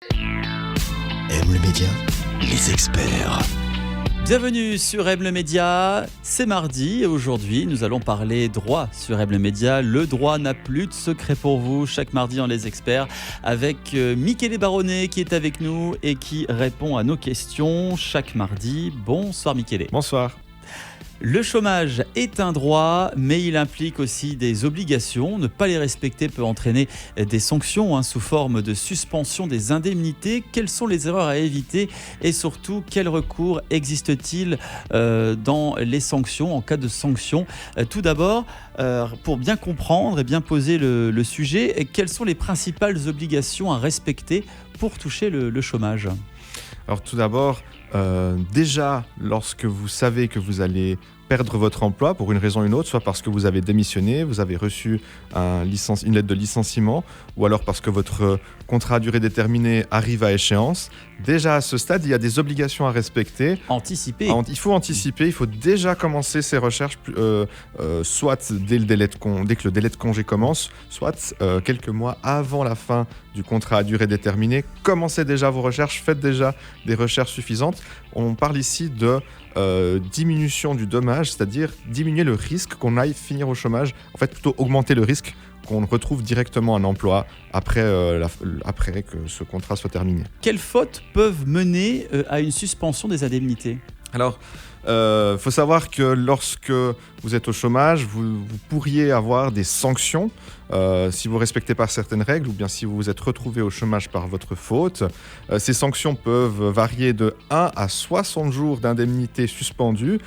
Aime le média, les experts. Bienvenue sur Aime le Média, c'est mardi et aujourd'hui nous allons parler droit sur Aime le Média. Le droit n'a plus de secret pour vous, chaque mardi en les experts avec Michele Baronnet qui est avec nous et qui répond à nos questions chaque mardi. Bonsoir Michele. Bonsoir. Le chômage est un droit, mais il implique aussi des obligations. Ne pas les respecter peut entraîner des sanctions sous forme de suspension des indemnités. Quelles sont les erreurs à éviter et surtout, quel recours existe-t-il dans les sanctions, en cas de sanctions? Tout d'abord, pour bien comprendre et bien poser le sujet, quelles sont les principales obligations à respecter pour toucher le chômage? Alors tout d'abord, déjà lorsque vous savez que vous allez perdre votre emploi pour une raison ou une autre, soit parce que vous avez démissionné, vous avez reçu une lettre de licenciement, ou alors parce que votre contrat à durée déterminée arrive à échéance, déjà à ce stade, il y a des obligations à respecter. Anticiper. Il faut anticiper, il faut déjà commencer ses recherches, soit dès que le délai de congé commence, soit quelques mois avant la fin du contrat à durée déterminée. Commencez déjà vos recherches, faites déjà des recherches suffisantes. On parle ici de diminution du dommage, c'est-à-dire diminuer le risque qu'on aille finir au chômage, en fait plutôt augmenter le risque qu'on retrouve directement un emploi après que ce contrat soit terminé. Quelles fautes peuvent mener à une suspension des indemnités ? Alors, faut savoir que lorsque vous êtes au chômage, vous pourriez avoir des sanctions si vous ne respectez pas certaines règles ou bien si vous vous êtes retrouvé au chômage par votre faute. Ces sanctions peuvent varier de 1 à 60 jours d'indemnité suspendue.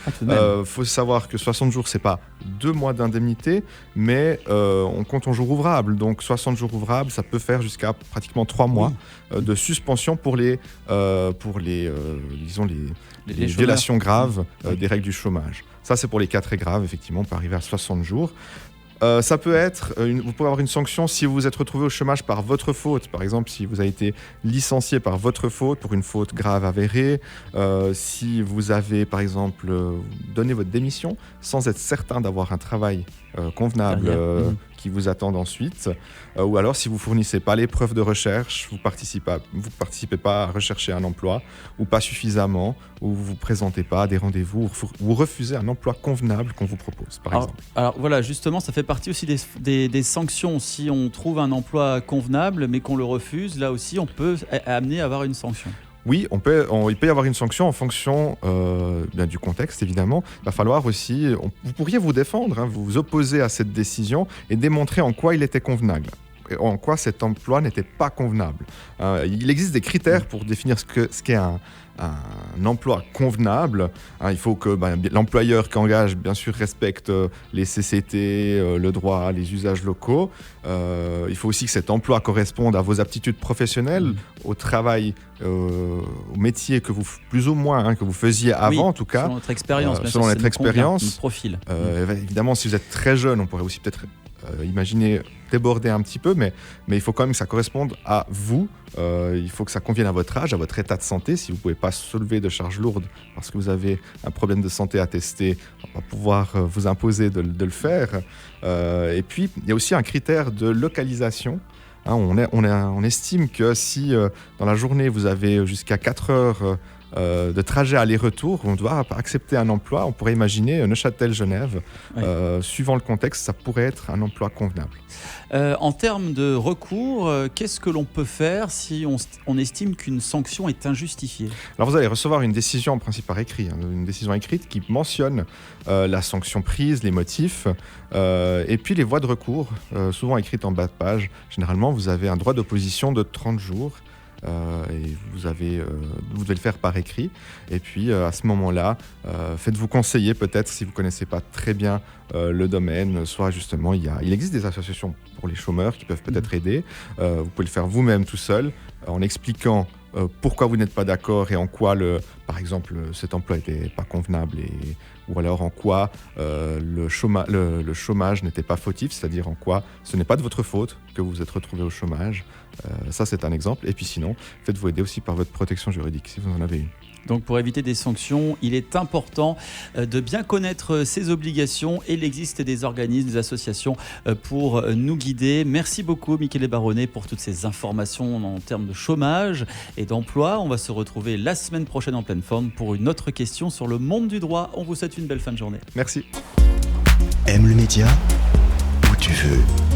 Faut savoir que 60 jours, ce n'est pas 2 mois d'indemnité, mais on compte en jours ouvrables. Donc 60 jours ouvrables, ça peut faire jusqu'à pratiquement 3 mois de suspension pour les violations graves des règles du chômage. Ça, c'est pour les cas très graves, effectivement, on peut arriver à 60 jours. Ça peut être, vous pouvez avoir une sanction si vous vous êtes retrouvé au chômage par votre faute. Par exemple, si vous avez été licencié par votre faute pour une faute grave avérée, si vous avez, par exemple, donné votre démission sans être certain d'avoir un travail convenable qui vous attend ensuite, ou alors si vous ne fournissez pas les preuves de recherche, vous participez pas à rechercher un emploi, ou pas suffisamment, ou vous ne vous présentez pas à des rendez-vous, ou refusez un emploi convenable qu'on vous propose, par exemple. Alors voilà, justement, ça fait partie aussi des sanctions. Si on trouve un emploi convenable, mais qu'on le refuse, là aussi, on peut amener à avoir une sanction. Oui, il peut y avoir une sanction en fonction du contexte, évidemment. Il va falloir aussi, vous pourriez vous défendre, vous opposer à cette décision et démontrer en quoi il était convenable, en quoi cet emploi n'était pas convenable. Il existe des critères pour définir ce qu'est un emploi convenable. Il faut que l'employeur qui engage, bien sûr, respecte les CCT, le droit, les usages locaux. Il faut aussi que cet emploi corresponde à vos aptitudes professionnelles, au travail, au métier que vous, plus ou moins, que vous faisiez avant, en tout cas. Selon notre expérience. Selon notre expérience. Notre profil. Évidemment, si vous êtes très jeune, on pourrait aussi peut-être imaginer déborder un petit peu, mais il faut quand même que ça corresponde à vous. Il faut que ça convienne à votre âge, à votre état de santé. Si vous ne pouvez pas soulever de charges lourdes parce que vous avez un problème de santé attesté, on va pouvoir vous imposer de le faire. Et puis, il y a aussi un critère de localisation. On estime que si dans la journée, vous avez jusqu'à 4 heures de trajet aller-retour, on doit accepter un emploi. On pourrait imaginer Neuchâtel-Genève. Suivant le contexte, ça pourrait être un emploi convenable. En termes de recours, qu'est-ce que l'on peut faire si on estime qu'une sanction est injustifiée ? Alors vous allez recevoir une décision en principe par écrit, une décision écrite qui mentionne la sanction prise, les motifs, et puis les voies de recours, souvent écrites en bas de page. Généralement, vous avez un droit d'opposition de 30 jours. Et vous devez le faire par écrit. Et puis à ce moment-là, faites-vous conseiller peut-être si vous ne connaissez pas très bien le domaine. Soit justement, il existe des associations pour les chômeurs qui peuvent peut-être aider. Vous pouvez le faire vous-même tout seul en expliquant pourquoi vous n'êtes pas d'accord et en quoi, par exemple, cet emploi n'était pas convenable ou alors en quoi le chômage n'était pas fautif, c'est-à-dire en quoi ce n'est pas de votre faute que vous vous êtes retrouvé au chômage. Ça, c'est un exemple. Et puis sinon, faites-vous aider aussi par votre protection juridique, si vous en avez une. Donc pour éviter des sanctions, il est important de bien connaître ses obligations et il existe des organismes, des associations pour nous guider. Merci beaucoup Michele Baronnet pour toutes ces informations en termes de chômage et d'emploi. On va se retrouver la semaine prochaine en pleine forme pour une autre question sur le monde du droit. On vous souhaite une belle fin de journée. Merci. Aime le média où tu veux.